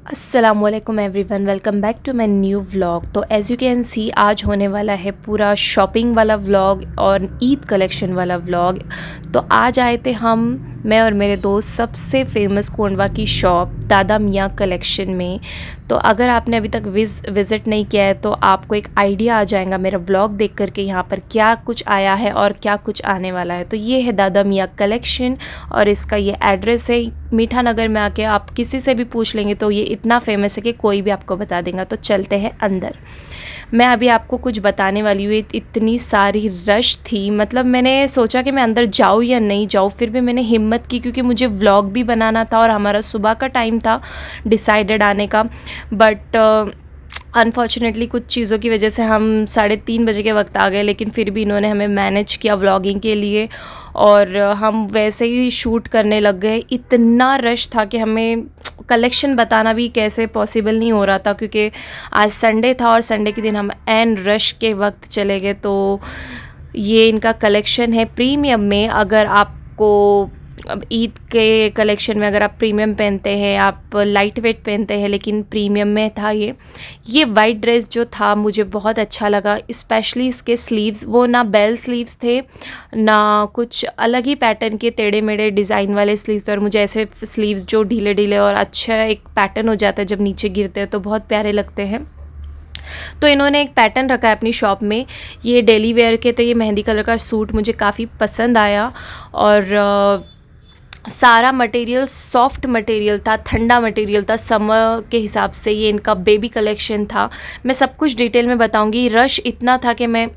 अस्सलामुअलैकुम everyone, welcome back to my new vlog. तो as you can see आज होने वाला है पूरा शॉपिंग वाला व्लॉग और ईद कलेक्शन वाला व्लॉग। तो आज आए थे मैं और मेरे दोस्त सबसे फेमस कोंडवा की शॉप दादा मियाँ कलेक्शन में। तो अगर आपने अभी तक विज़िट नहीं किया है तो आपको एक आइडिया आ जाएगा मेरा व्लॉग देख करके यहाँ पर क्या कुछ आया है और क्या कुछ आने वाला है। तो ये है दादा मियाँ कलेक्शन और इसका ये एड्रेस है मीठा नगर में। आके आप किसी से भी पूछ लेंगे तो ये इतना फेमस है कि कोई भी आपको बता देगा। तो चलते हैं अंदर। मैं अभी आपको कुछ बताने वाली हूँ। इतनी सारी रश थी, मतलब मैंने सोचा कि मैं अंदर जाऊँ या नहीं जाऊँ, फिर भी मैंने हिम्मत की क्योंकि मुझे व्लॉग भी बनाना था और हमारा सुबह का टाइम था डिसाइडेड आने का। बट अनफॉर्चुनेटली कुछ चीज़ों की वजह से हम 3:30 बजे के वक्त आ गए, लेकिन फिर भी इन्होंने हमें मैनेज किया व्लॉगिंग के लिए और हम वैसे ही शूट करने लग गए। इतना रश था कि हमें कलेक्शन बताना भी कैसे पॉसिबल नहीं हो रहा था क्योंकि आज संडे था और संडे के दिन हम एन रश के वक्त चले गए। तो ये इनका कलेक्शन है प्रीमियम में। अगर आपको अब ईद के कलेक्शन में अगर आप प्रीमियम पहनते हैं, आप लाइट वेट पहनते हैं, लेकिन प्रीमियम में था ये वाइट ड्रेस जो था मुझे बहुत अच्छा लगा। स्पेशली इसके स्लीव्स, वो ना बेल स्लीव्स थे ना कुछ अलग ही पैटर्न के टेढ़े मेढ़े डिज़ाइन वाले स्लीव्स थे। और मुझे ऐसे स्लीव्स जो ढीले ढीले और अच्छा एक पैटर्न हो जाता है जब नीचे गिरते हैं तो बहुत प्यारे लगते हैं। तो इन्होंने एक पैटर्न रखा है अपनी शॉप में, ये डेली वेयर के। तो ये मेहंदी कलर का सूट मुझे काफ़ी पसंद आया और सारा मटेरियल सॉफ्ट मटेरियल था, ठंडा मटेरियल था। समर के हिसाब से ये इनका बेबी कलेक्शन था। मैं सब कुछ डिटेल में बताऊंगी। रश इतना था कि मैं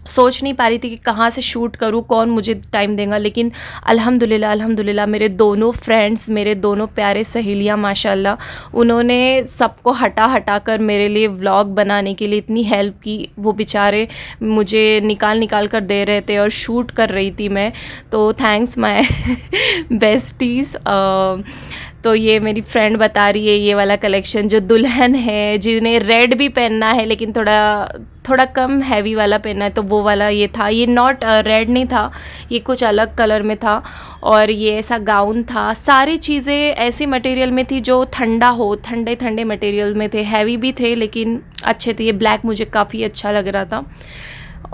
सोच नहीं पा रही थी कि कहाँ से शूट करूँ, कौन मुझे टाइम देगा। लेकिन अल्हम्दुलिल्लाह मेरे दोनों फ्रेंड्स, मेरे दोनों प्यारे सहेलियाँ माशाल्लाह, उन्होंने सबको हटा कर मेरे लिए व्लॉग बनाने के लिए इतनी हेल्प की। वो बेचारे मुझे निकाल कर दे रहे थे और शूट कर रही थी मैं। तो थैंक्स माय बेस्टीज़। तो ये मेरी फ्रेंड बता रही है ये वाला कलेक्शन जो दुल्हन है, जिन्हें रेड भी पहनना है लेकिन थोड़ा कम हैवी वाला पहनना है, तो वो वाला ये था। ये नॉट रेड नहीं था, ये कुछ अलग कलर में था और ये ऐसा गाउन था। सारी चीज़ें ऐसी मटेरियल में थी जो ठंडे मटेरियल में थे, हैवी भी थे लेकिन अच्छे थे। ये ब्लैक मुझे काफ़ी अच्छा लग रहा था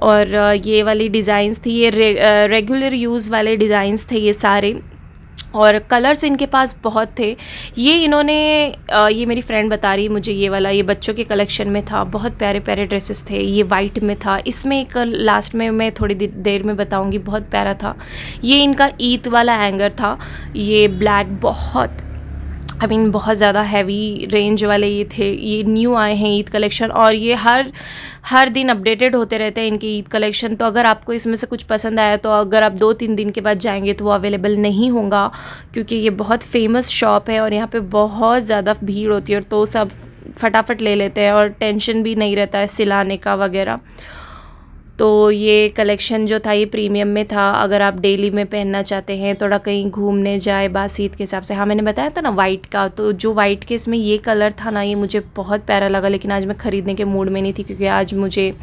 और ये वाली डिज़ाइंस थी, ये रेगुलर यूज़ वाले डिज़ाइंस थे ये सारे। और कलर्स इनके पास बहुत थे। ये इन्होंने ये मेरी फ्रेंड बता रही है मुझे, ये वाला ये बच्चों के कलेक्शन में था, बहुत प्यारे प्यारे ड्रेसेस थे। ये वाइट में था, इसमें एक लास्ट में मैं थोड़ी देर में बताऊंगी, बहुत प्यारा था। ये इनका ईद वाला हैंगर था, ये ब्लैक बहुत ज़्यादा हैवी रेंज वाले ये थे। ये न्यू आए हैं ईद कलेक्शन और ये हर दिन अपडेटेड होते रहते हैं इनके ईद कलेक्शन। तो अगर आपको इसमें से कुछ पसंद आया तो अगर आप 2-3 दिन के बाद जाएंगे तो वो अवेलेबल नहीं होगा क्योंकि ये बहुत फेमस शॉप है और यहाँ पे बहुत ज़्यादा भीड़ होती है। और तो सब फटाफट ले लेते हैं और टेंशन भी नहीं रहता है सिलाने का वगैरह। तो ये कलेक्शन जो था ये प्रीमियम में था। अगर आप डेली में पहनना चाहते हैं, थोड़ा कहीं घूमने जाए बासीत के हिसाब से। हाँ, मैंने बताया था ना वाइट का, तो जो वाइट के इसमें ये कलर था ना, ये मुझे बहुत प्यारा लगा। लेकिन आज मैं ख़रीदने के मूड में नहीं थी क्योंकि आज मुझे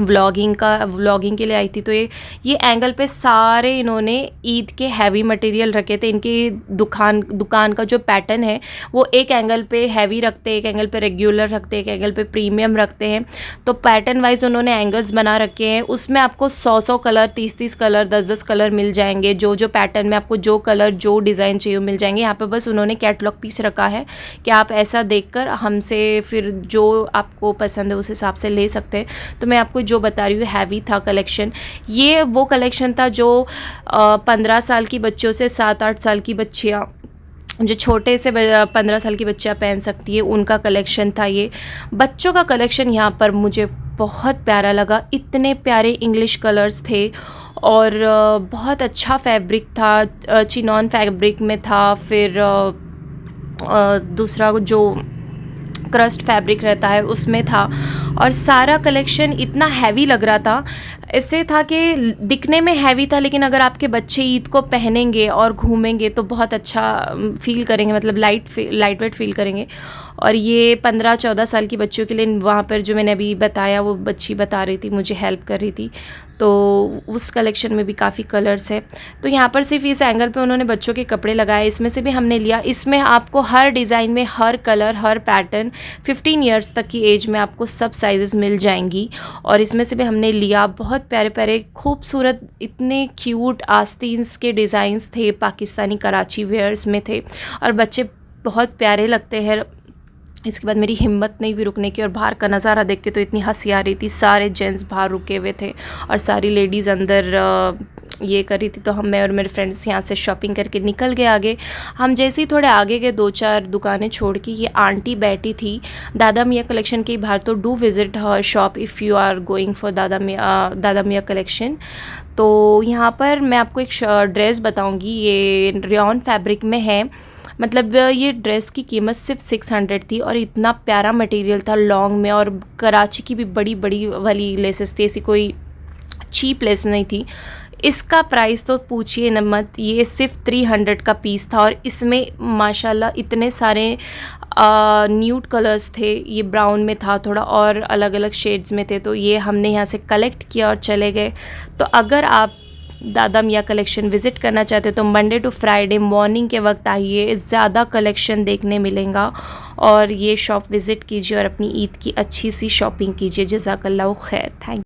व्लॉगिंग के लिए आई थी। तो ये एंगल पे सारे इन्होंने ईद के हैवी मटेरियल रखे थे। इनकी दुकान का जो पैटर्न है वो एक एंगल पे हैवी रखते हैं, एक एंगल पे रेगुलर रखते हैं, एक एंगल पे प्रीमियम रखते हैं। तो पैटर्न वाइज उन्होंने एंगल्स बना रखे हैं। उसमें आपको 100 कलर, 30 कलर, 10 कलर मिल जाएंगे। जो पैटर्न में आपको जो कलर जो डिज़ाइन चाहिए मिल जाएंगे। यहाँ पर बस उन्होंने कैटलॉग पीस रखा है कि आप ऐसा देखकर हमसे फिर जो आपको पसंद है उस हिसाब से ले सकते हैं। तो मैं आपको जो बता रही हूँ हैवी था कलेक्शन। ये वो कलेक्शन था जो 15 साल की बच्चों से 7-8 साल की बच्चियाँ, जो छोटे से 15 साल की बच्चियाँ पहन सकती है, उनका कलेक्शन था ये। बच्चों का कलेक्शन यहाँ पर मुझे बहुत प्यारा लगा। इतने प्यारे इंग्लिश कलर्स थे और बहुत अच्छा फैब्रिक था, चिनॉन फैब्रिक में था। फिर दूसरा जो क्रस्ट फैब्रिक रहता है उसमें था और सारा कलेक्शन इतना हैवी लग रहा था। इससे था कि दिखने में हैवी था, लेकिन अगर आपके बच्चे ईद को पहनेंगे और घूमेंगे तो बहुत अच्छा फ़ील करेंगे, मतलब लाइट वेट फ़ील करेंगे। और ये 15-14 साल की बच्चियों के लिए, वहाँ पर जो मैंने अभी बताया वो बच्ची बता रही थी, मुझे हेल्प कर रही थी, तो उस कलेक्शन में भी काफ़ी कलर्स है। तो यहाँ पर सिर्फ इस एंगल पे उन्होंने बच्चों के कपड़े लगाए, इसमें से भी हमने लिया। इसमें आपको हर डिज़ाइन में हर कलर, हर पैटर्न, 15 ईयर्स तक की एज में आपको सब साइज़ेस मिल जाएंगी। और इसमें से भी हमने लिया। बहुत प्यारे प्यारे खूबसूरत, इतने क्यूट आस्तीन्स के डिज़ाइंस थे, पाकिस्तानी कराची वेयर्स में थे और बच्चे बहुत प्यारे लगते हैं। इसके बाद मेरी हिम्मत नहीं हुई रुकने की, और बाहर का नज़ारा देख के तो इतनी हंसी आ रही थी। सारे जेंट्स बाहर रुके हुए थे और सारी लेडीज़ अंदर ये कर रही थी। तो मैं और मेरे फ्रेंड्स यहाँ से शॉपिंग करके निकल गए आगे। हम जैसे ही थोड़े आगे गए, 2-4 दुकानें छोड़ के, ये आंटी बैठी थी दादा मियाँ कलेक्शन के बाहर। तो do visit her shop if you are going for Dada Miyan collection. तो यहाँ पर मैं आपको एक ड्रेस बताऊँगी, ये रेयॉन फैब्रिक में है। मतलब ये ड्रेस की कीमत सिर्फ 600 थी और इतना प्यारा मटेरियल था लॉन्ग में, और कराची की भी बड़ी बड़ी वाली लेसेस थी, ऐसी कोई चीप लेस नहीं थी। इसका प्राइस तो पूछिए न मत, ये सिर्फ 300 का पीस था। और इसमें माशाल्लाह इतने सारे न्यूड कलर्स थे, ये ब्राउन में था थोड़ा, और अलग अलग शेड्स में थे। तो ये हमने यहाँ से कलेक्ट किया और चले गए। तो अगर आप दादा मियाँ कलेक्शन विज़िट करना चाहते तो मंडे टू फ्राइडे मॉर्निंग के वक्त आइए, ज़्यादा कलेक्शन देखने मिलेगा। और ये शॉप विज़िट कीजिए और अपनी ईद की अच्छी सी शॉपिंग कीजिए। जज़ाकल्लाह खैर। थैंक